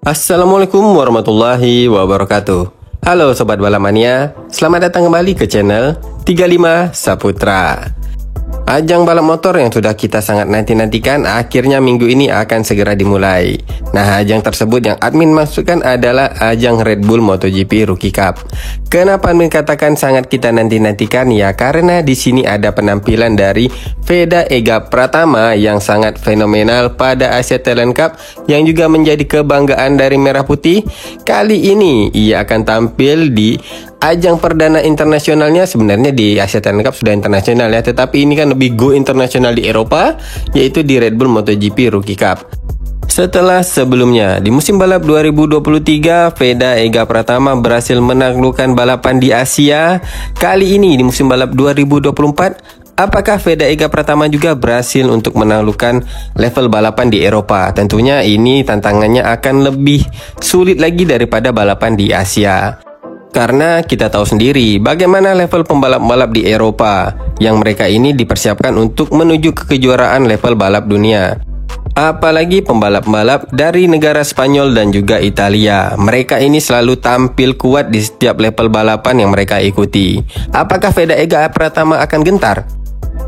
Assalamualaikum warahmatullahi wabarakatuh. Halo Sobat Balapmania, selamat datang kembali ke channel 35 Saputra. Ajang balap motor yang sudah kita sangat nanti-nantikan akhirnya minggu ini akan segera dimulai. Nah, ajang tersebut yang admin maksudkan adalah ajang Red Bull MotoGP Rookie Cup. Kenapa admin katakan sangat kita nanti-nantikan? Ya karena di sini ada penampilan dari Veda Ega Pratama yang sangat fenomenal pada Asia Talent Cup yang juga menjadi kebanggaan dari Merah Putih. Kali ini ia akan tampil di ajang perdana internasionalnya. Sebenarnya di Asia Talent Cup sudah internasional ya, tetapi ini kan lebih go internasional di Eropa, yaitu di Red Bull MotoGP Rookie Cup. Setelah sebelumnya di musim balap 2023 Veda Ega Pratama berhasil menaklukkan balapan di Asia. Kali ini di musim balap 2024, apakah Veda Ega Pratama juga berhasil untuk menaklukkan level balapan di Eropa? Tentunya ini tantangannya akan lebih sulit lagi daripada balapan di Asia. Karena kita tahu sendiri bagaimana level pembalap-balap di Eropa yang mereka ini dipersiapkan untuk menuju ke kejuaraan level balap dunia. Apalagi pembalap-balap dari negara Spanyol dan juga Italia. Mereka ini selalu tampil kuat di setiap level balapan yang mereka ikuti. Apakah Veda Ega Pratama akan gentar?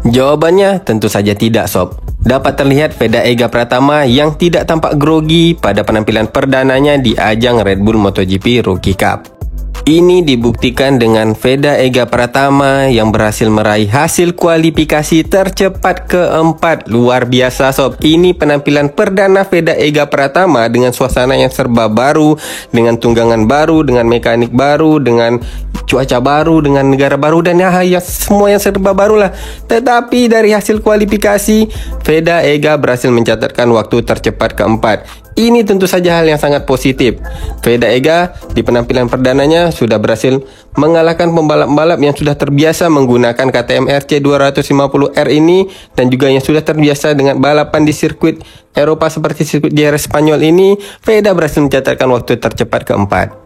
Jawabannya tentu saja tidak, sob. Dapat terlihat Veda Ega Pratama yang tidak tampak grogi pada penampilan perdananya di ajang Red Bull MotoGP Rookie Cup. Ini dibuktikan dengan Veda Ega Pratama yang berhasil meraih hasil kualifikasi tercepat keempat. Luar biasa, sob. Ini penampilan perdana Veda Ega Pratama dengan suasana yang serba baru, dengan tunggangan baru, dengan mekanik baru, dengan cuaca baru, dengan negara baru, dan ya semua yang serba baru lah. Tetapi dari hasil kualifikasi, Veda Ega berhasil mencatatkan waktu tercepat keempat. Ini tentu saja hal yang sangat positif. Veda Ega di penampilan perdananya sudah berhasil mengalahkan pembalap-pembalap yang sudah terbiasa menggunakan KTM RC 250R ini, dan juga yang sudah terbiasa dengan balapan di sirkuit Eropa seperti sirkuit JR Spanyol ini. Veda berhasil mencatatkan waktu tercepat keempat.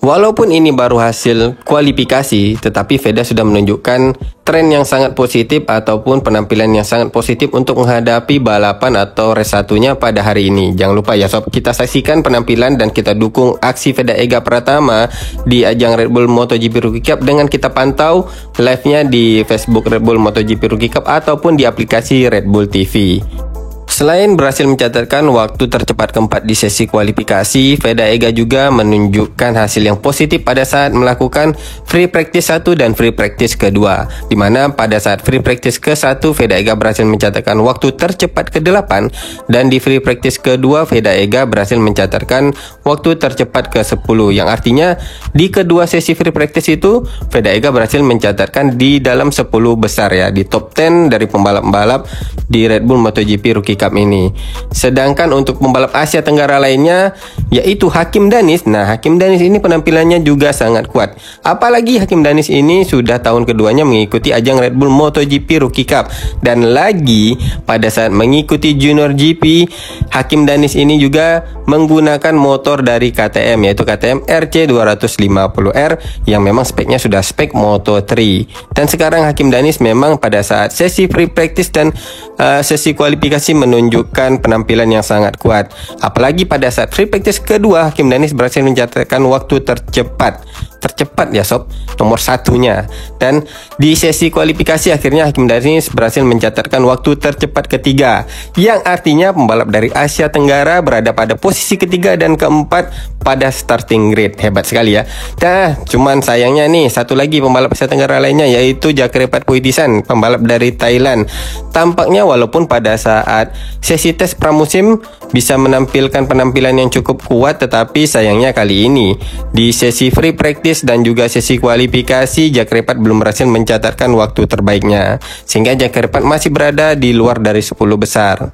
Walaupun ini baru hasil kualifikasi, tetapi Veda sudah menunjukkan tren yang sangat positif ataupun penampilan yang sangat positif untuk menghadapi balapan atau race satunya pada hari ini. Jangan lupa ya sob, kita saksikan penampilan dan kita dukung aksi Veda Ega Pratama di ajang Red Bull MotoGP Rookie Cup dengan kita pantau live-nya di Facebook Red Bull MotoGP Rookie Cup ataupun di aplikasi Red Bull TV. Selain berhasil mencatatkan waktu tercepat keempat di sesi kualifikasi, Veda Ega juga menunjukkan hasil yang positif pada saat melakukan free practice 1 dan free practice kedua, di mana pada saat free practice ke-1 Veda Ega berhasil mencatatkan waktu tercepat ke-8, dan di free practice kedua Veda Ega berhasil mencatatkan waktu tercepat ke-10, yang artinya di kedua sesi free practice itu Veda Ega berhasil mencatatkan di dalam 10 besar ya, di top 10 dari pembalap-pembalap di Red Bull MotoGP Rookie Cup ini. Sedangkan untuk pembalap Asia Tenggara lainnya yaitu Hakim Danis. Nah, Hakim Danis ini penampilannya juga sangat kuat. Apalagi Hakim Danis ini sudah tahun keduanya mengikuti ajang Red Bull MotoGP Rookie Cup, dan lagi pada saat mengikuti Junior GP, Hakim Danis ini juga menggunakan motor dari KTM, yaitu KTM RC 250R yang memang speknya sudah spek Moto3. Dan sekarang Hakim Danis memang pada saat sesi free practice dan sesi kualifikasi menunjukkan penampilan yang sangat kuat. Apalagi pada saat free practice kedua, Hakim Danis berhasil mencatatkan waktu tercepat ya sob, nomor satunya. Dan di sesi kualifikasi akhirnya Hakim Danis berhasil mencatatkan waktu tercepat ketiga, yang artinya pembalap dari Asia Tenggara berada pada posisi ketiga dan keempat pada starting grid. Hebat sekali ya. Nah, cuman sayangnya nih satu lagi pembalap Asia Tenggara lainnya, yaitu Jakrepat Puitisan, pembalap dari Thailand. Tampaknya walaupun pada saat sesi tes pramusim bisa menampilkan penampilan yang cukup kuat, tetapi sayangnya kali ini di sesi free practice dan juga sesi kualifikasi Jakrepat belum berhasil mencatatkan waktu terbaiknya, sehingga Jakrepat masih berada di luar dari 10 besar.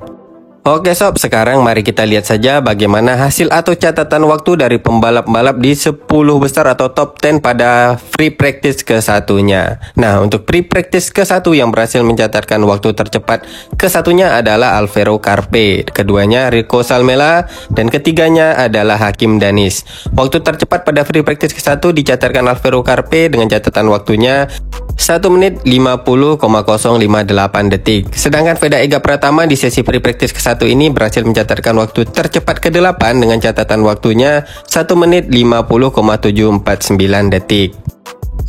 Oke sob, sekarang mari kita lihat saja bagaimana hasil atau catatan waktu dari pembalap-pembalap di 10 besar atau top 10 pada free practice ke-1-nya. Nah, untuk free practice ke-1 yang berhasil mencatatkan waktu tercepat ke-1-nya adalah Alvaro Carpe, keduanya Rico Salmela, dan ketiganya adalah Hakim Danis. Waktu tercepat pada free practice ke-1 dicatatkan Alvaro Carpe dengan catatan waktunya 1 menit 50,058 detik. Sedangkan Veda Ega Pratama di sesi free practice ke-1 ke-1 ini berhasil mencatatkan waktu tercepat ke-8 dengan catatan waktunya 1 menit 50,749 detik.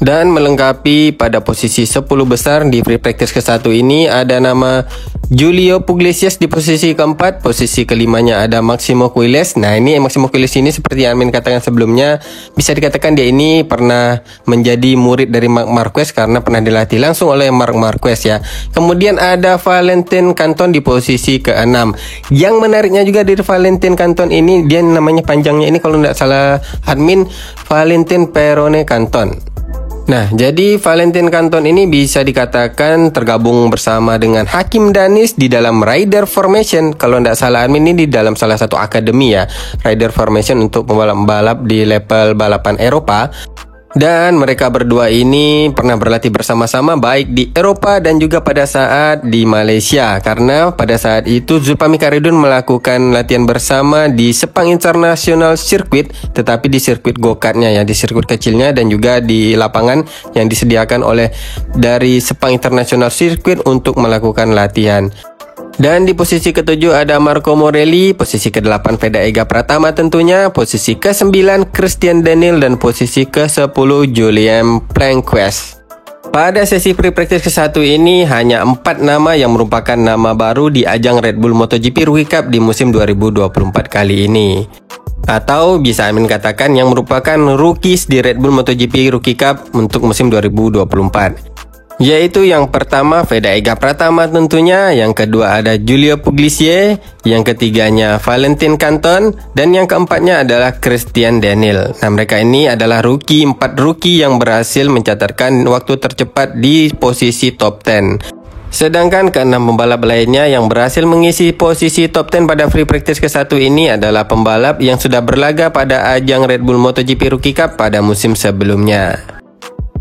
Dan melengkapi pada posisi 10 besar di free practice ke-1 ini ada nama Julio Puglisias di posisi keempat, posisi kelimanya ada Maximo Quiles. Nah, ini Maximo Quiles ini seperti yang Admin katakan sebelumnya, bisa dikatakan dia ini pernah menjadi murid dari Marc Marquez karena pernah dilatih langsung oleh Marc Marquez ya. Kemudian ada Valentin Canton di posisi ke-6. Yang menariknya juga dari Valentin Canton ini, dia namanya panjangnya ini kalau tidak salah Admin, Valentin Perone Canton. Nah, jadi Valentin Canton ini bisa dikatakan tergabung bersama dengan Hakim Danis di dalam Rider Formation. Kalau tidak salah Admin ini di dalam salah satu akademi ya, Rider Formation untuk pembalap-pembalap di level balapan Eropa. Dan mereka berdua ini pernah berlatih bersama-sama baik di Eropa dan juga pada saat di Malaysia. Karena pada saat itu Zulfami Karidun melakukan latihan bersama di Sepang International Circuit, tetapi di sirkuit go-kartnya ya, di sirkuit kecilnya dan juga di lapangan yang disediakan oleh dari Sepang International Circuit untuk melakukan latihan. Dan di posisi ke-7 ada Marco Morelli, posisi ke-8 Veda Ega Pratama tentunya, posisi ke-9 Christian Daniel, dan posisi ke-10 Julien Planquez. Pada sesi free practice ke-1 ini hanya 4 nama yang merupakan nama baru di ajang Red Bull MotoGP Rookie Cup di musim 2024 kali ini. Atau bisa Amin katakan yang merupakan rookies di Red Bull MotoGP Rookie Cup untuk musim 2024. Yaitu yang pertama Veda Ega Pratama tentunya, yang kedua ada Julio Puglisias, yang ketiganya Valentin Canton, dan yang keempatnya adalah Christian Daniel. Nah, mereka ini adalah rookie, 4 rookie yang berhasil mencatatkan waktu tercepat di posisi top 10. Sedangkan ke-6 pembalap lainnya yang berhasil mengisi posisi top 10 pada free practice ke-1 ini adalah pembalap yang sudah berlaga pada ajang Red Bull MotoGP Rookie Cup pada musim sebelumnya.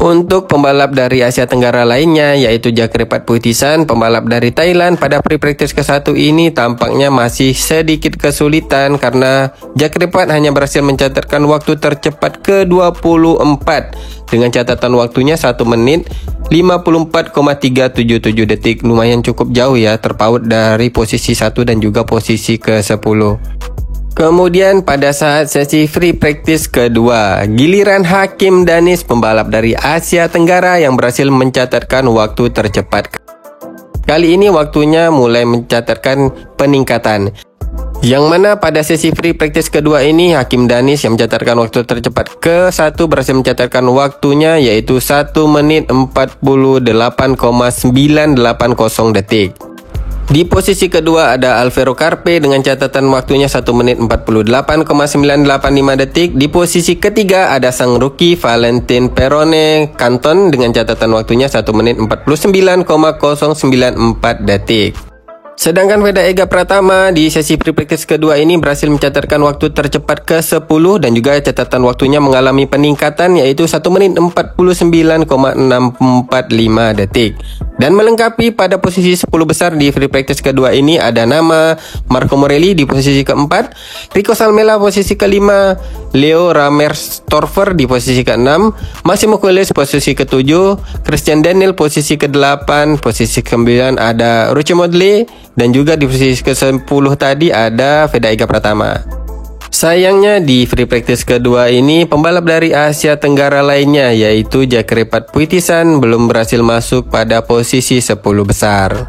Untuk pembalap dari Asia Tenggara lainnya yaitu Jakripat Putisan, pembalap dari Thailand, pada free practice ke-1 ini tampaknya masih sedikit kesulitan karena Jakripat hanya berhasil mencatatkan waktu tercepat ke-24 dengan catatan waktunya 1 menit 54,377 detik. Lumayan cukup jauh ya, terpaut dari posisi 1 dan juga posisi ke-10. Kemudian pada saat sesi free practice kedua, giliran Hakim Danis, pembalap dari Asia Tenggara yang berhasil mencatatkan waktu tercepat. Kali ini waktunya mulai mencatatkan peningkatan. Yang mana pada sesi free practice kedua ini Hakim Danis yang mencatatkan waktu tercepat ke-1 berhasil mencatatkan waktunya yaitu 1 menit 48,980 detik. Di posisi kedua ada Alvaro Carpe dengan catatan waktunya 1 menit 48,985 detik. Di posisi ketiga ada sang rookie Valentin Perone Canton dengan catatan waktunya 1 menit 49,094 detik. Sedangkan Veda Ega Pratama di sesi free practice kedua ini berhasil mencatatkan waktu tercepat ke-10 dan juga catatan waktunya mengalami peningkatan yaitu 1 menit 49,645 detik. Dan melengkapi pada posisi 10 besar di free practice kedua ini ada nama Marco Morelli di posisi keempat, Rico Salmela posisi kelima, Leo Ramerstorfer di posisi ke-6, Maximo Quiles posisi ke-7, Christian Daniel posisi ke-8, posisi ke-9 ada Ruche Modle, dan juga di posisi ke-10 tadi ada Veda Ega Pratama. Sayangnya di free practice kedua ini pembalap dari Asia Tenggara lainnya yaitu Jakripat Putisan belum berhasil masuk pada posisi 10 besar.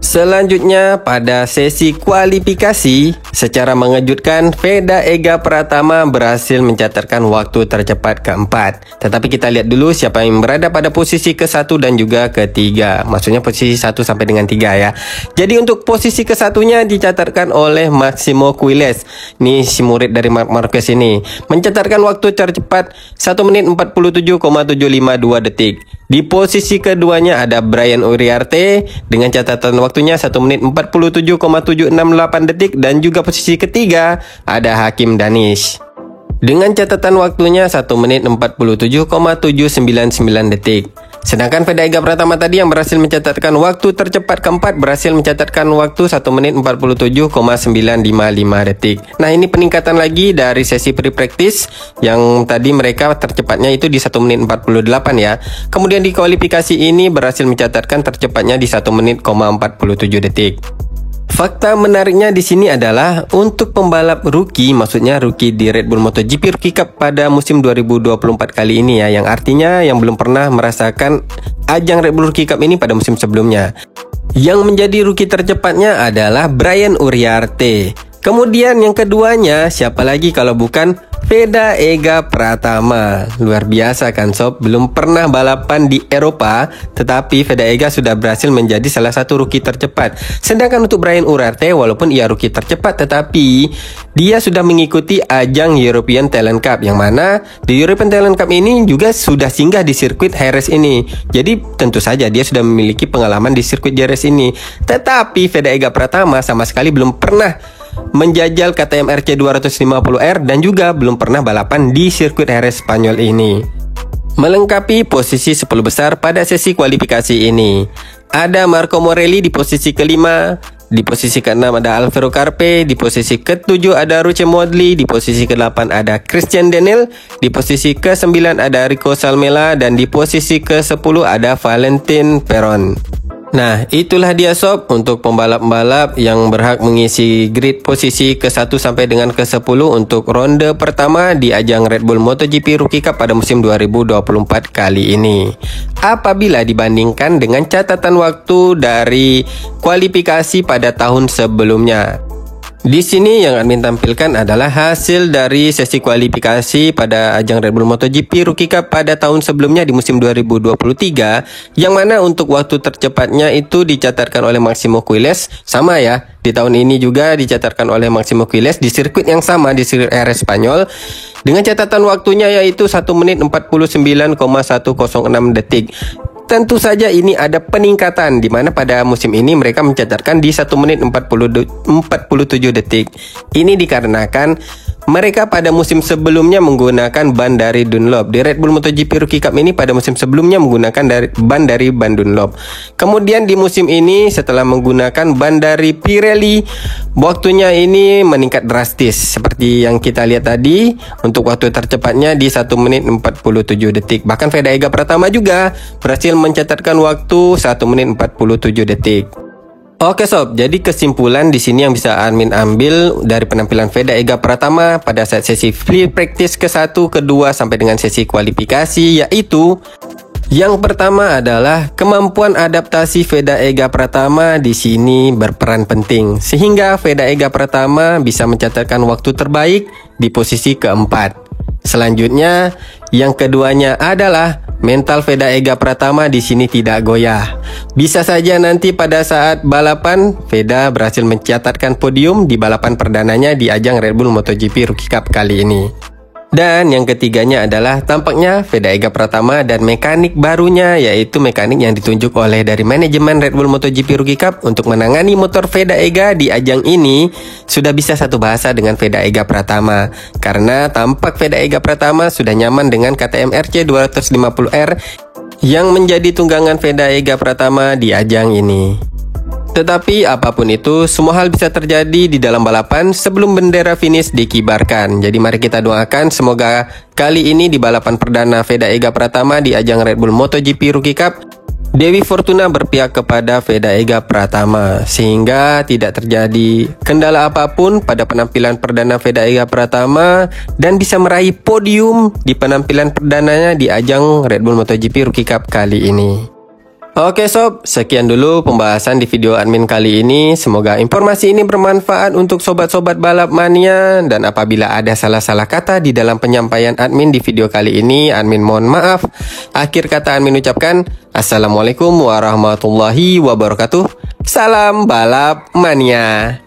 Selanjutnya pada sesi kualifikasi, secara mengejutkan Veda Ega Pratama berhasil mencatatkan waktu tercepat keempat. Tetapi kita lihat dulu siapa yang berada pada posisi ke-1 dan juga ke-3. Maksudnya posisi 1 sampai dengan 3 ya. Jadi untuk posisi ke-1-nya dicatatkan oleh Maximo Quiles. Ini si murid dari Marc Marquez ini. Mencatatkan waktu tercepat 1 menit 47,752 detik. Di posisi keduanya ada Brian Uriarte dengan catatan waktunya 1 menit 47,768 detik. Dan juga posisi ketiga ada Hakim Danis dengan catatan waktunya 1 menit 47,799 detik. Sedangkan Veda Ega Pratama tadi yang berhasil mencatatkan waktu tercepat keempat berhasil mencatatkan waktu 1 menit 47,955 detik. Nah, ini peningkatan lagi dari sesi pre-practice yang tadi mereka tercepatnya itu di 1 menit 48 ya. Kemudian di kualifikasi ini berhasil mencatatkan tercepatnya di 1 menit 47 detik. Fakta menariknya di sini adalah untuk pembalap rookie, maksudnya rookie di Red Bull MotoGP Rookie Cup pada musim 2024 kali ini ya, yang artinya yang belum pernah merasakan ajang Red Bull Rookie Cup ini pada musim sebelumnya. Yang menjadi rookie tercepatnya adalah Brian Uriarte. Kemudian yang keduanya siapa lagi kalau bukan Veda Ega Pratama. Luar biasa kan sob, belum pernah balapan di Eropa, tetapi Veda Ega sudah berhasil menjadi salah satu rookie tercepat. Sedangkan untuk Brian Uriarte, walaupun ia rookie tercepat, tetapi dia sudah mengikuti ajang European Talent Cup, yang mana di European Talent Cup ini juga sudah singgah di sirkuit Jerez ini. Jadi tentu saja dia sudah memiliki pengalaman di sirkuit Jerez ini. Tetapi Veda Ega Pratama sama sekali belum pernah menjajal KTM RC 250R dan juga belum pernah balapan di sirkuit Jerez Spanyol ini. Melengkapi posisi 10 besar pada sesi kualifikasi ini, ada Marco Morelli di posisi kelima, di posisi ke-6 ada Alvaro Carpe, di posisi ke-7 ada Ruche Modly, di posisi ke-8 ada Christian Denel, di posisi ke-9 ada Rico Salmela, dan di posisi ke-10 ada Valentin Perron. Nah, itulah dia sob untuk pembalap-pembalap yang berhak mengisi grid posisi ke-1 sampai dengan ke-10 untuk ronde pertama di ajang Red Bull MotoGP Rookie Cup pada musim 2024 kali ini. Apabila dibandingkan dengan catatan waktu dari kualifikasi pada tahun sebelumnya. Di sini yang admin tampilkan adalah hasil dari sesi kualifikasi pada ajang Red Bull MotoGP Rookie Cup pada tahun sebelumnya di musim 2023, yang mana untuk waktu tercepatnya itu dicatatkan oleh Máximo Quiles, sama ya, di tahun ini juga dicatatkan oleh Máximo Quiles di sirkuit yang sama, di sirkuit Jerez Spanyol, dengan catatan waktunya yaitu 1 menit 49,106 detik. Tentu saja ini ada peningkatan, di mana pada musim ini mereka mencatatkan di 1 menit 47 detik. Ini dikarenakan mereka pada musim sebelumnya menggunakan ban dari Dunlop. Di Red Bull MotoGP Rookie Cup ini pada musim sebelumnya menggunakan ban dari Dunlop. Kemudian di musim ini setelah menggunakan ban dari Pirelli, waktunya ini meningkat drastis. Seperti yang kita lihat tadi, untuk waktu tercepatnya di 1 menit 47 detik. Bahkan Veda Ega Pratama juga berhasil mencatatkan waktu 1 menit 47 detik. Oke sob, jadi kesimpulan di sini yang bisa admin ambil dari penampilan Veda Ega Pratama pada saat sesi free practice ke-1, ke-2 sampai dengan sesi kualifikasi, yaitu yang pertama adalah kemampuan adaptasi Veda Ega Pratama di sini berperan penting, sehingga Veda Ega Pratama bisa mencatatkan waktu terbaik di posisi keempat. Selanjutnya, yang keduanya adalah mental Veda Ega Pratama di sini tidak goyah. Bisa saja nanti pada saat balapan Veda berhasil mencatatkan podium di balapan perdananya di ajang Red Bull MotoGP Rookie Cup kali ini. Dan yang ketiganya adalah tampaknya Veda Ega Pratama dan mekanik barunya, yaitu mekanik yang ditunjuk oleh dari manajemen Red Bull MotoGP Rookie Cup untuk menangani motor Veda Ega di ajang ini, sudah bisa satu bahasa dengan Veda Ega Pratama. Karena tampak Veda Ega Pratama sudah nyaman dengan KTM RC 250R yang menjadi tunggangan Veda Ega Pratama di ajang ini. Tetapi apapun itu, semua hal bisa terjadi di dalam balapan sebelum bendera finish dikibarkan. Jadi mari kita doakan semoga kali ini di balapan perdana Veda Ega Pratama di ajang Red Bull MotoGP Rookie Cup, Dewi Fortuna berpihak kepada Veda Ega Pratama, sehingga tidak terjadi kendala apapun pada penampilan perdana Veda Ega Pratama dan bisa meraih podium di penampilan perdananya di ajang Red Bull MotoGP Rookie Cup kali ini. Oke sob, sekian dulu pembahasan di video admin kali ini. Semoga informasi ini bermanfaat untuk sobat-sobat balap mania. Dan apabila ada salah-salah kata di dalam penyampaian admin di video kali ini, admin mohon maaf. Akhir kata admin ucapkan Assalamualaikum warahmatullahi wabarakatuh. Salam balap mania.